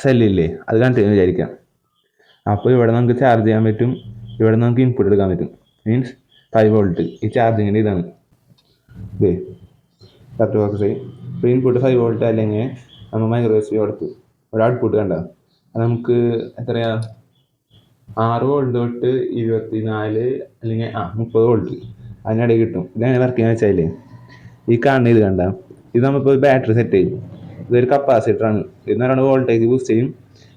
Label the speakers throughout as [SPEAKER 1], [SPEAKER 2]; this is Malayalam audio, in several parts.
[SPEAKER 1] സെല്ലില്ലേ അത് കണ്ടിന്യൂ വിചാരിക്കാം. അപ്പോൾ ഇവിടെ നമുക്ക് ചാർജ് ചെയ്യാൻ പറ്റും, ഇവിടെ നമുക്ക് ഇൻപുട്ട് എടുക്കാൻ പറ്റും. മീൻസ് 5 വോൾട്ട് ഈ ചാർജിങ്ങിൻ്റെ ഇതാണ് ഇതേ കറക്റ്റ് ബോക്സ്. ഇപ്പോൾ ഇൻപുട്ട് 5 വോൾട്ട് അല്ലെങ്കിൽ നമ്മൾ മൈക്രോ എസ് ബി കൊടുത്തു. ഇവിടെ ഔട്ട്പുട്ട് കണ്ട അത് നമുക്ക് എത്രയാ 6 വോൾട്ട് തൊട്ട് 24 അല്ലെങ്കിൽ 30 വോൾട്ട് അതിനിടയിൽ കിട്ടും. ഇതാണ് വർക്ക് ചെയ്യാൻ വെച്ചാൽ ഈ കാണുന്ന ഇത് കണ്ട ഇത് നമ്മളിപ്പോൾ ബാറ്ററി സെറ്റ് ചെയ്യും. ഇതൊരു കപ്പാസിറ്ററാണ്. ഇതെന്ന് പറയുന്നത് വോൾട്ടേജ് ബൂസ്റ്റ് ചെയ്യും,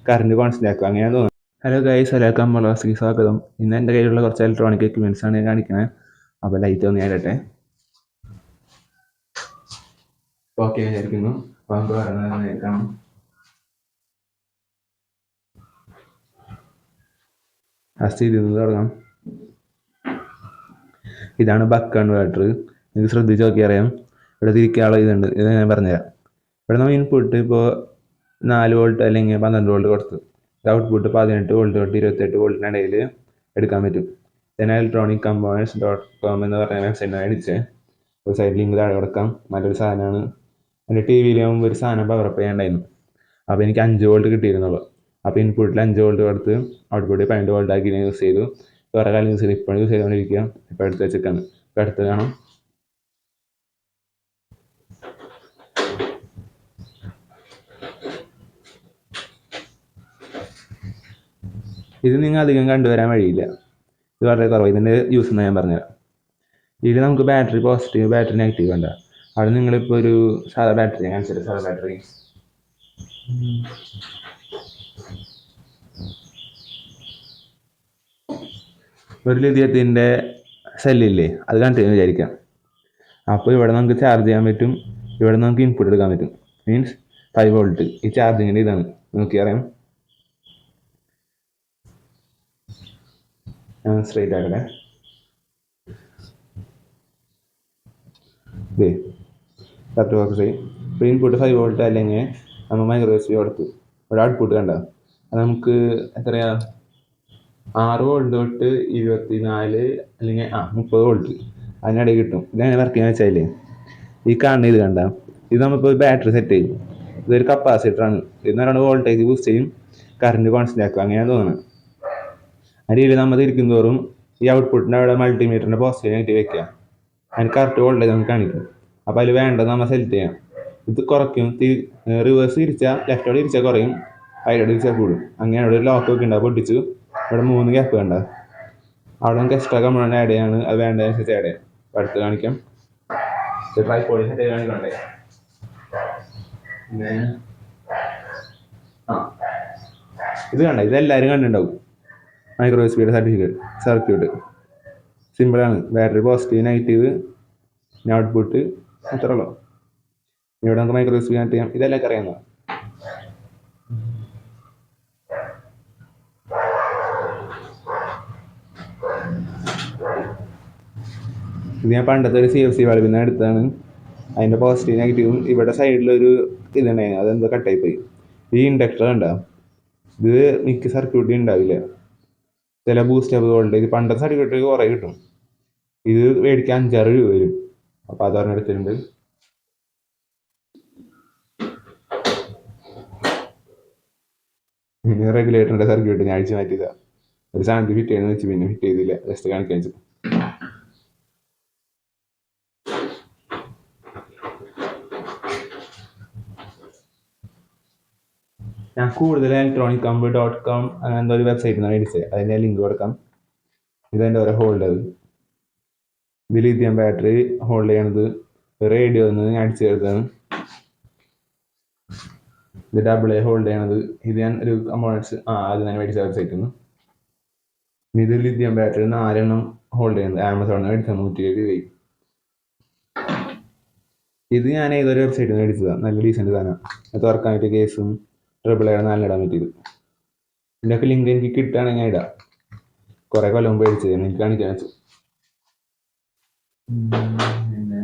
[SPEAKER 1] കറണ്ട് കോൺസ്റ്റൻ്റ് ആക്കും, അങ്ങനെയാണ് തോന്നുന്നത്. ഹലോ ഗൈസ്, എല്ലാവർക്കും അമ്മളോസിക്ക് സ്വാഗതം. ഇന്ന് എൻ്റെ കയ്യിലുള്ള കുറച്ച് ഇലക്ട്രോണിക് എക്യുപ്മെൻറ്റ്സ് ആണ് ഞാൻ കാണിക്കുന്നത്. അപ്പോൾ ലൈറ്റ് ഒന്ന് നേരിട്ടെ. ഓക്കെ വിചാരിക്കുന്നു. അപ്പോൾ നമുക്ക് പറയുന്നത് കാണാം. ഫസ്റ്റ് ഇതിൽ നിന്ന് തുടങ്ങാം. ഇതാണ് ബക്ക് കൺവേർട്ടർ. നിങ്ങൾക്ക് ശ്രദ്ധിച്ച് നോക്കി അറിയാം, ഇവിടെ തിരിക്കാനുള്ള ഇതുണ്ട്. ഇത് ഞാൻ പറഞ്ഞുതരാം. ഇവിടെ നമ്മൾ ഇൻപുട്ട് ഇപ്പോൾ 4 വോൾട്ട് അല്ലെങ്കിൽ 12 വോൾട്ട് കൊടുത്തു. ഔട്ട്പുട്ട് 18 വോൾട്ട് തൊട്ട് 28 വോൾട്ടിനിടയിൽ എടുക്കാൻ പറ്റും. electronicComponents.com എന്ന് പറഞ്ഞ വെബ്സൈറ്റിനാണ് അടിച്ചത്. ഒരു സൈഡ് ലിങ്ക് താഴെ കൊടുക്കാം. നല്ലൊരു സാധനമാണ്. എൻ്റെ ടി വിയിലാകുമ്പോൾ ഒരു സാധനം പവറപ്പ് ചെയ്യാണ്ടായിരുന്നു. അപ്പോൾ എനിക്ക് 5 വോൾട്ട് കിട്ടിയിരുന്നുള്ളൂ. അപ്പോൾ ഇൻപുട്ടിൽ 5 വോൾട്ട് കൊടുത്ത് ഔട്ട്പുട്ടിൽ 12 വോൾട്ട് ആക്കി യൂസ് ചെയ്തു. കുറേ കാലം യൂസ് ചെയ്തു. ഇപ്പോഴും യൂസ് ചെയ്തുകൊണ്ടിരിക്കുക. ഇപ്പോൾ എടുത്ത് വെച്ചിട്ടാണ്. ഇപ്പോൾ അടുത്ത് കാണാം. ഇത് നിങ്ങൾ അധികം കണ്ടുവരാൻ വഴിയില്ല. ഇത് വളരെ കുറവ്. ഇതിൻ്റെ യൂസ് എന്ന് ഞാൻ പറഞ്ഞുതരാം. ഇതിൽ നമുക്ക് ബാറ്ററി പോസിറ്റീവ്, ബാറ്ററി നെഗറ്റീവ് കണ്ട. അവിടെ നിങ്ങളിപ്പോൾ ഒരു സാധാ ബാറ്ററി കാണിച്ചിട്ട് സാധാ ബാറ്ററി ഒരു ലിഥിയത്തിൻ്റെ സെല്ലില്ലേ അത് കണ്ടിന്യൂ വിചാരിക്കാം. അപ്പോൾ ഇവിടെ നമുക്ക് ചാർജ് ചെയ്യാൻ പറ്റും, ഇവിടെ നമുക്ക് ഇൻപുട്ട് എടുക്കാൻ പറ്റും. മീൻസ് 5 വോൾട്ട് ഈ ചാർജിങ്ങിൻ്റെ ഇതാണ്. നോക്കിയറിയാം. ഞാൻ സ്ട്രെയിറ്റ് ആക്കട്ടെ. ഇതേ കറക്റ്റ് ബോക്സ്. ഇപ്പോൾ ഇൻപുട്ട് 5 വോൾട്ട് അല്ലെങ്കിൽ നമ്മൾ മൈക്രോ എസ് ബി കൊടുത്തു. ഇവിടെ ഔട്ട്പുട്ട് കണ്ട അത് നമുക്ക് എത്രയാ 6 വോൾട്ട് തൊട്ട് 24 അല്ലെങ്കിൽ 30 വോൾട്ട് അതിനിടയിൽ കിട്ടും. ഇതാണ് വർക്ക് ചെയ്യാൻ വെച്ചാൽ ഈ കാണുന്ന ഇത് കണ്ട ഇത് നമ്മളിപ്പോൾ ബാറ്ററി സെറ്റ് ചെയ്യും. ഇതൊരു കപ്പാസിറ്ററാണ്. ഇതെന്ന് പറയുന്നത് വോൾട്ടേജ് ബൂസ്റ്റ് ചെയ്യും, കറണ്ട് കോൺസ്റ്റൻ്റ് ആക്കും, അങ്ങനെയാണ് തോന്നുന്നത്. ആ രീതിയിൽ നമ്മൾ തിരിക്കും തോറും ഈ ഔട്ട്പുട്ടിൻ്റെ അവിടെ മൾട്ടിമീറ്ററിൻ്റെ പോസിറ്റീവ് നെഗറ്റീവ് വയ്ക്കുക. അതിന് കറക്റ്റ് വോൾട്ടേജ് നമുക്ക് കാണിക്കും. അപ്പോൾ അതിൽ വേണ്ടത് നമ്മൾ സെലക്ട് ചെയ്യാം. ഇത് കുറയ്ക്കും. റിവേഴ്സ് തിരിച്ചാൽ ലെഫ്റ്റോട് തിരിച്ചാൽ കുറയും, റൈറ്റോട് തിരിച്ചാൽ കൂടും. അങ്ങനെയാണ്. ഇവിടെ ഒരു ലോക്ക് ഒക്കെ ഉണ്ടാവും. പൊട്ടിച്ചു ഇവിടെ 3 ഗ്യാപ്പ് കണ്ട. അവിടെ നമുക്ക് എക്സ്ട്രാ കമ്പോണൻ്റ് ആഡ് ചെയ്യാണ്. അത് വേണ്ടതനുസരിച്ച് ആഡ് ചെയ്യാം. അടുത്ത് കാണിക്കാം. ട്രൈപോഡ് സെറ്റ് കാണിക്കണ്ടേ. പിന്നെ ഇത് കണ്ട ഇതെല്ലാവരും കണ്ടിട്ടുണ്ടാവും. മൈക്രോ എസ് ബിയുടെ സർക്യൂട്ട് സിമ്പിളാണ്. ബാറ്ററി പോസിറ്റീവ് നെഗറ്റീവ് ഔട്ട്പുട്ട് അത്ര ഉള്ളൂ. ഇവിടെ നമുക്ക് മൈക്രോ എസ് ബി കണക്ട് ചെയ്യാം. ഇതെല്ലാം അറിയാവുന്ന ഇത് ഞാൻ പണ്ടത്തെ ഒരു CFC ബൾബിൽ നിന്ന് എടുത്താണ്. അതിൻ്റെ പോസിറ്റീവ് നെഗറ്റീവും ഇവിടെ സൈഡിലൊരു ഇതുണ്ടായിരുന്നു, അതെന്തോ കട്ടായി പോയി. ഈ ഇൻഡക്ടർ കണ്ട ഇത് മിക്ക സർക്യൂട്ടിൽ ഉണ്ടാവില്ല. ചില ബൂസ്റ്റപ്പ് വോൾട്ടേജ് പണ്ടത്തെ സർക്യൂട്ടിൽ കുറേ കിട്ടും. ഇത് മേടിക്കാൻ 5-6 രൂപ വരും. അപ്പോൾ അത് പറഞ്ഞെടുത്തിട്ടുണ്ട്. പിന്നെ റെഗുലേറ്ററിൻ്റെ സർക്യൂട്ട് ഞാൻ അഴിച്ച് മാറ്റിയതാണ്. ഒരു സാധനത്തിൽ ഫിറ്റ് ചെയ്യുന്ന വെച്ച് പിന്നെ ഫിറ്റ് ചെയ്തില്ല. ജസ്റ്റ് കാണിക്കാൻ വെച്ചു. ഞാൻ കൂടുതൽ electronicComponents.com അങ്ങനെ എന്തോ ഒരു വെബ്സൈറ്റിൽ നിന്നാണ് മേടിച്ചത്. അതിൻ്റെ ലിങ്ക് കൊടുക്കാം. ഇതെൻ്റെ ഓരോ ഹോൾഡർ. ഇത് ലിഥിയം ബാറ്ററി ഹോൾഡ് ചെയ്യണത്. റേഡിയോ എന്ന് ഞാൻ അടിച്ചു ചേർത്താണ്. ഇത് AA ഹോൾഡ് ചെയ്യണത്. ഇത് ഞാൻ ഒരു കമ്പോണൻസ് അത് ഞാൻ മേടിച്ച വെബ്സൈറ്റിൽ നിന്ന്. ഇത് ലിഥിയം ബാറ്ററി 4 എണ്ണം ഹോൾഡ് ചെയ്യുന്നത്. ആമസോണിൽ നിന്ന് മേടിച്ചത് 107 രൂപയും. ഇത് ഞാൻ ഏതൊരു വെബ്സൈറ്റിൽ നിന്ന് മേടിച്ചതാണ്. നല്ല ഡീസൻറ്റ് സാധനം. അത് തുറക്കാൻ പറ്റിയ കേസും AA 4 ഇടാൻ പറ്റിയത്. ഇതിൻ്റെയൊക്കെ ലിങ്ക് എനിക്ക് കിട്ടുകയാണെങ്കിൽ ഞാൻ ഇടാം. കുറേ കൊല്ലം മുമ്പ് മേടിച്ചത് എനിക്ക് കാണിക്കാൻ വെച്ചു. പിന്നെ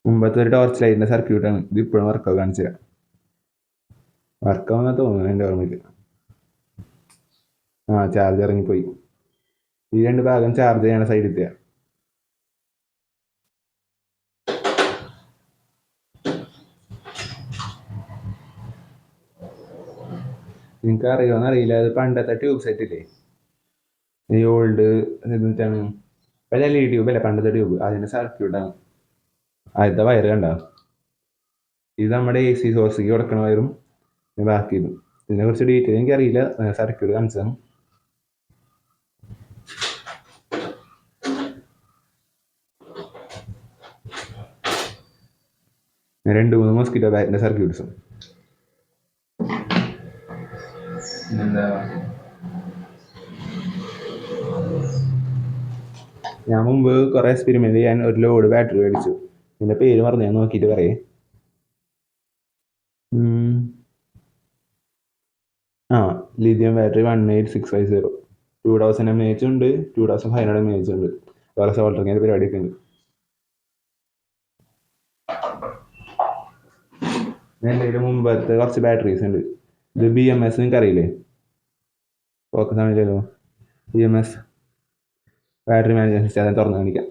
[SPEAKER 1] മുമ്പത്തെ ഒരു ടോർച്ച് ലൈറ്റിൻ്റെ സർക്യൂട്ടാണ്. ഇത് ഇപ്പോഴും വർക്കാവും. കാണിച്ചു തരാം. വർക്കാവുന്ന തോന്നുന്നു എൻ്റെ ഓർമ്മയിൽ. ചാർജ് ഇറങ്ങിപ്പോയി. ഈ 2 ഭാഗം ചാർജ് ചെയ്യണ സൈഡിൽ നിങ്ങൾക്ക് അറിയുമോന്ന് അറിയില്ല, അത് പണ്ടത്തെ ട്യൂബ് സെറ്റ് ഇല്ലേ, ഈ ഓൾഡ് എന്നിട്ടാണ് വല്ല എൽ ഇ ട്യൂബ് അല്ലേ പണ്ടത്തെ ട്യൂബ്, അതിൻ്റെ സർക്യൂട്ടാണ് ആദ്യത്തെ വയറ് കണ്ട. ഇത് നമ്മുടെ എ സി സോഴ്സിക്ക് കൊടുക്കണ വയറും ബാക്കി ഇതും. ഇതിനെ കുറിച്ച് ഡീറ്റെയിൽ എനിക്ക് അറിയില്ല, സർക്യൂട്ട് കാണിച്ചതാണ്. രണ്ട് മൂന്ന് മോസ്കിറ്റോ ബാറ്റിന്റെ സർക്യൂട്ട്സും. എന്താ ഞാൻ മുമ്പ് കുറെ എക്സ്പെരിമെന്റ് ചെയ്യാൻ ഒരു ലോഡ് ബാറ്ററി മേടിച്ചു. ഇതിന്റെ പേര് പറഞ്ഞു, ഞാൻ നോക്കിയിട്ട് പറയേ. ലിഥിയം ബാറ്ററി 18650 2000 mAh ഉണ്ട്, 2500 mAh ഉണ്ട്. വേറെ സോൾഡറിങ് പരിപാടിയൊക്കെ ഉണ്ട്. എൻ്റെ കയ്യിൽ മുമ്പത്തെ കുറച്ച് ബാറ്ററീസ് ഉണ്ട്. ഇത് BMS നിങ്ങൾക്ക് അറിയില്ലേ, ഫോക്കസ് ആണില്ലല്ലോ. BMS ബാറ്ററി മാനേജ്മെന്റ് സിസ്റ്റം, அதை തുറന്ന് കാണിക്കാം.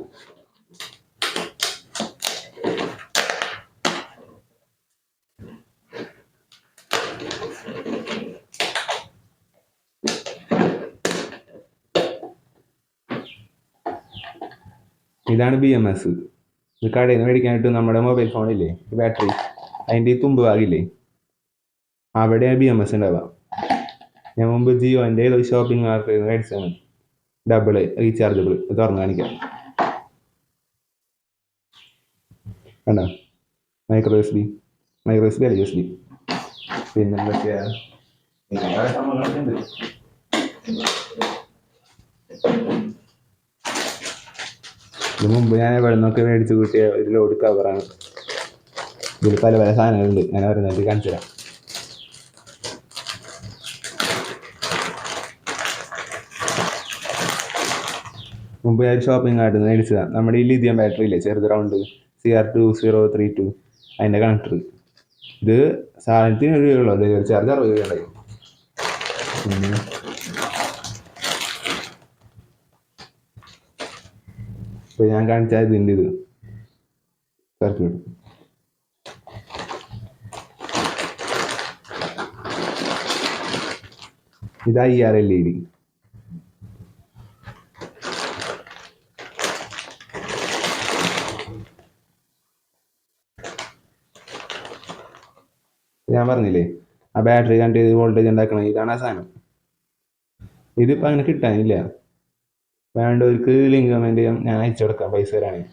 [SPEAKER 1] ഇതാണ് BMS. ഇത് കടയിൽ നിന്ന് മേടിക്കാനായിട്ട് നമ്മുടെ മൊബൈൽ ഫോണില്ലേ ഈ ബാറ്ററി, അതിൻ്റെ ഈ തുമ്പ് ഭാഗില്ലേ, അവിടെയാണ് BMS ഉണ്ടാവുക. ഞാൻ മുമ്പ് ജിയോൻ്റെ ഏതോ ഷോപ്പിംഗ് മാർക്കറ്റിൽ നിന്ന് മേടിച്ചതാണ്, ഡബിൾ റീചാർജബിൾ. ഇത് തുറന്ന് കാണിക്കാം. കണ്ടോ, മൈക്രോ USB അല്ല USB. പിന്നെ എന്തൊക്കെയാ സംഭവങ്ങളൊക്കെ. ഇത് മുമ്പ് ഞാൻ എവിടെ നിന്നൊക്കെ മേടിച്ച് കൂട്ടിയ ഒരു ലോഡ് കവറാണ്. ഇതിൽ പല പല സാധനങ്ങളുണ്ട്, ഞാൻ പറയുന്നത് കാണിച്ചു തരാം. മുമ്പ് ഞാൻ ഷോപ്പിംഗ് കാർട്ടിൽ നിന്ന് മേടിച്ചതാണ് നമ്മുടെ ഈ ലിഥിയം ബാറ്ററി ഇല്ലേ, ചെറുത് റൗണ്ട് CR2032, അതിൻ്റെ കണക്ടർ. ഇത് സാധനത്തിന് ഒരു രൂപയുള്ളൂ, ഡെലിവറി ചാർജ് 60 രൂപയുണ്ടായി. ഇപ്പോൾ ഞാൻ കാണിച്ചാൽ ഇതിൻ്റെ ഇത് സർക്യൂട്ട്. ഇത് IR LED. ഞാൻ പറഞ്ഞില്ലേ ആ ബാറ്ററി കണ്ട് വോൾട്ടേജ് ഉണ്ടാക്കണം, ഇതാണ് ആ സാധനം. ഇതിപ്പോൾ അങ്ങനെ കിട്ടാനില്ല. വേണ്ടവർക്ക് ലിങ്ക് കമൻറ്റ് ചെയ്യാം, ഞാൻ അയച്ചു കൊടുക്കാം പൈസ തരാണെങ്കിൽ.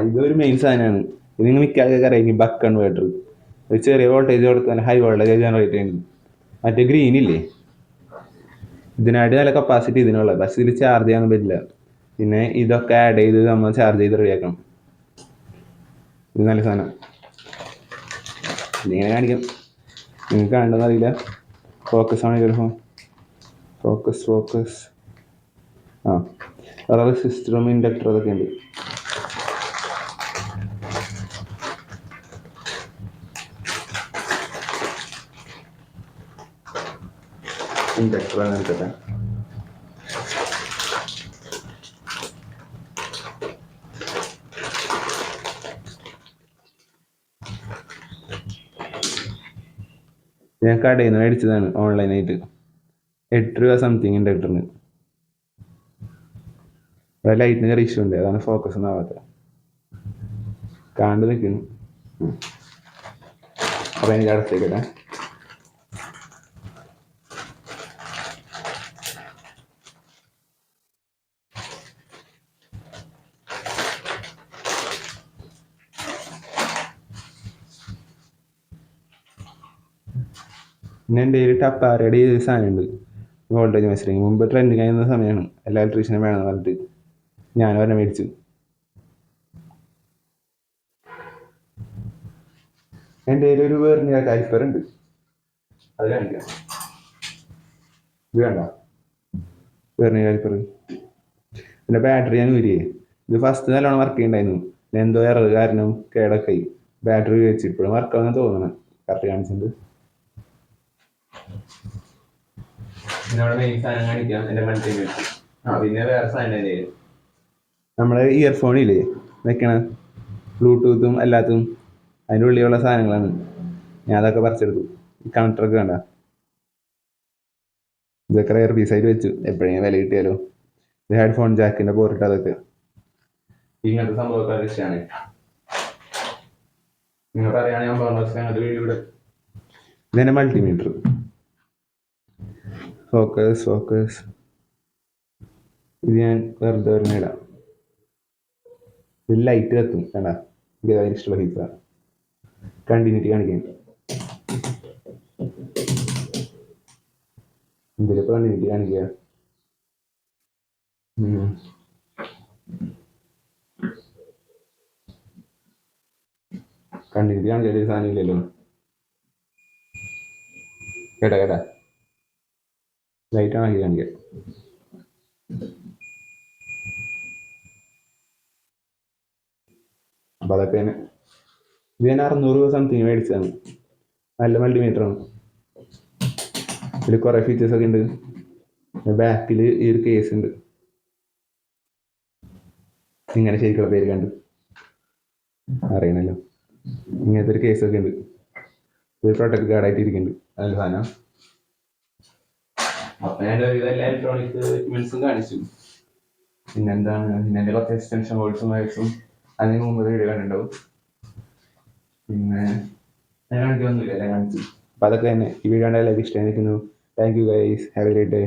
[SPEAKER 1] ഇതൊരു മെയിൻ സാധനമാണ്. ഇത് നിങ്ങൾ മിക്കാതൊക്കെ അറിയാം, ബക്ക് കൺവേർട്ടർ. ഒരു ചെറിയ വോൾട്ടേജ് കൊടുത്താൽ ഹൈ വോൾട്ടേജ് ജനറേറ്റ് ചെയ്യുന്നത്. മറ്റേ ഗ്രീൻ ഇല്ലേ, ഇതിനായിട്ട് നല്ല കപ്പാസിറ്റി ഇതിനുള്ളത്, പക്ഷെ ഇതിൽ ചാർജ് ചെയ്യാൻ പറ്റില്ല. പിന്നെ ഇതൊക്കെ ആഡ് ചെയ്ത് നമ്മൾ ചാർജ് ചെയ്ത് റെഡിയാക്കണം. ഇത് നല്ല സാധനം. ഇതിങ്ങനെ കാണിക്കാം, നിങ്ങൾക്ക് കാണണമെന്ന് അറിയില്ല. ഫോക്കസ് ആണ് ചിലപ്പോൾ. ഫോക്കസ് വേറെ റെസിസ്റ്ററും ഇൻഡക്ടറും അതൊക്കെ ഉണ്ട്. ഇൻഡക്ടറാണ് എടുക്കട്ടെ. ഞാൻ കടയിൽ നിന്ന് മേടിച്ചതാണ് ഓൺലൈനായിട്ട്, 8 രൂപ സംതിങ് ഇൻഡക്ടറിന്. അവിടെ ലൈറ്റിന് ചെറിയ ഇഷ്യൂ ഉണ്ട്, അതാണ് ഫോക്കസ് ഒന്നും ആവാത്തത്. കാണ്ട് നിൽക്കുന്നു. അപ്പം എനിക്ക് അടച്ചേക്കട്ടെ. പിന്നെ എൻ്റെ കയ്യിൽ ടപ്പാരയുടെ ഈ സാധനമുണ്ട്, വോൾട്ടേജ് മെഷറിങ്. മുമ്പ് ട്രെൻഡിങ് ആയിരുന്ന സമയമാണ്, എല്ലാ ഇലക്ട്രീഷ്യനും വേണമെന്ന് പറഞ്ഞിട്ട് ഞാൻ ഒരെണ്ണം മേടിച്ചു. എൻ്റെ കയ്യിൽ ഒരു വെർനിയർ കാലിപ്പർ ഉണ്ട്, അത് കാണിക്കാം. ഇത് വേണ്ട വെർനിയർ കാലിപ്പർ. പിന്നെ ബാറ്ററി ഞാൻ ഊരിയേ. ഇത് ഫസ്റ്റ് നല്ലോണം വർക്ക് ചെയ്യുന്നുണ്ടായിരുന്നു, എന്തോ എറർ കാരണം കേടൊക്കെ ബാറ്ററി വെച്ച് ഇപ്പോഴും വർക്കാണെന്ന് തോന്നണം. കറക്റ്റ് കാണിച്ചിട്ടുണ്ട്. പിന്നെ മെയിൻ സാധനം കാണിക്കാം, എൻ്റെ മൾട്ടിമീറ്റർ. പിന്നെ വേറെ സാധനം നമ്മുടെ ഇയർഫോണില്ലേ, വെക്കണ ബ്ലൂടൂത്തും എല്ലാത്തും അതിൻ്റെ ഉള്ളിലുള്ള സാധനങ്ങളാണ്. ഞാൻ അതൊക്കെ പറിച്ചെടുത്തു. ഈ കണക്ടറൊക്കെ വേണ്ട, ഇതൊക്കെ റയർ പീസായിട്ട് വെച്ചു, എപ്പോഴെങ്കിലും വില കിട്ടിയാലോ. ഇത് ഹെഡ്ഫോൺ ജാക്കിൻ്റെ പോർട്ട്, അതൊക്കെ ഇങ്ങനത്തെ സംഭവമൊക്കെ ഇഷ്ടമാണ്. നിങ്ങൾ പറയുകയാണെങ്കിൽ ഞാൻ പറഞ്ഞ ഞങ്ങളുടെ വീടിവിടെ ഇതെന്നെ മൾട്ടിമീറ്റർ. ഫോക്കസ് ഇത് ഞാൻ വെറുതെ പറഞ്ഞിടാം. ഇത് ലൈറ്റ് കത്തും വേണ്ട, എനിക്ക് ഭയങ്കര ഇഷ്ടമുള്ള ഫീച്ചറാണ്. കണ്ടിന്യൂറ്റി കാണിക്കാൻ ഇതിലിപ്പോൾ കണ്ടിന്യൂറ്റി കാണിക്കുക. കണ്ടിന്യൂറ്റി കാണിക്കാൻ ഒരു സാധനം ഇല്ലല്ലോ. കേട്ടാ ലൈറ്റ് ആക്കി കാണിക്കുക. അപ്പോൾ അതൊക്കെ തന്നെ. ഇത് ഞാൻ 600 രൂപ സംതിങ് മേടിച്ചതാണ്. നല്ല മൾട്ടിമീറ്ററാണ്. ഇതിൽ കുറേ ഫീച്ചേഴ്സൊക്കെ ഉണ്ട്. ബാക്കിൽ ഈ ഒരു കേസ് ഉണ്ട്, ഇങ്ങനെ ശരിക്കുള്ള പേര് കണ്ട് അറിയണല്ലോ. ഇങ്ങനത്തെ ഒരു കേസൊക്കെ ഉണ്ട്. ഒരു പ്രൊട്ടക്ട് കാർഡായിട്ട് ഇരിക്കുന്നുണ്ട്. നല്ല സാധനം. അപ്പം ഞാൻ എല്ലാ ഇലക്ട്രോണിക് എക്യുപ്മെന്റ്സും കാണിച്ചു. പിന്നെന്താണ്, പിന്നെ എൻ്റെ കുറച്ച് എക്സ്റ്റൻഷൻ ബോർഡ്സും വയർസും അതിന് മുമ്പ് വീഡിയോ കണ്ടിട്ടുണ്ടാവും. പിന്നെ ഞാൻ കാണിക്കൊന്നുമില്ല, എല്ലാം കാണിച്ചു. അപ്പം അതൊക്കെ തന്നെ. ഈ വീഡിയോ കണ്ടാൽ എല്ലാവർക്കും ഇഷ്ടമായിരിക്കുന്നു. Thank you guys, have a great day.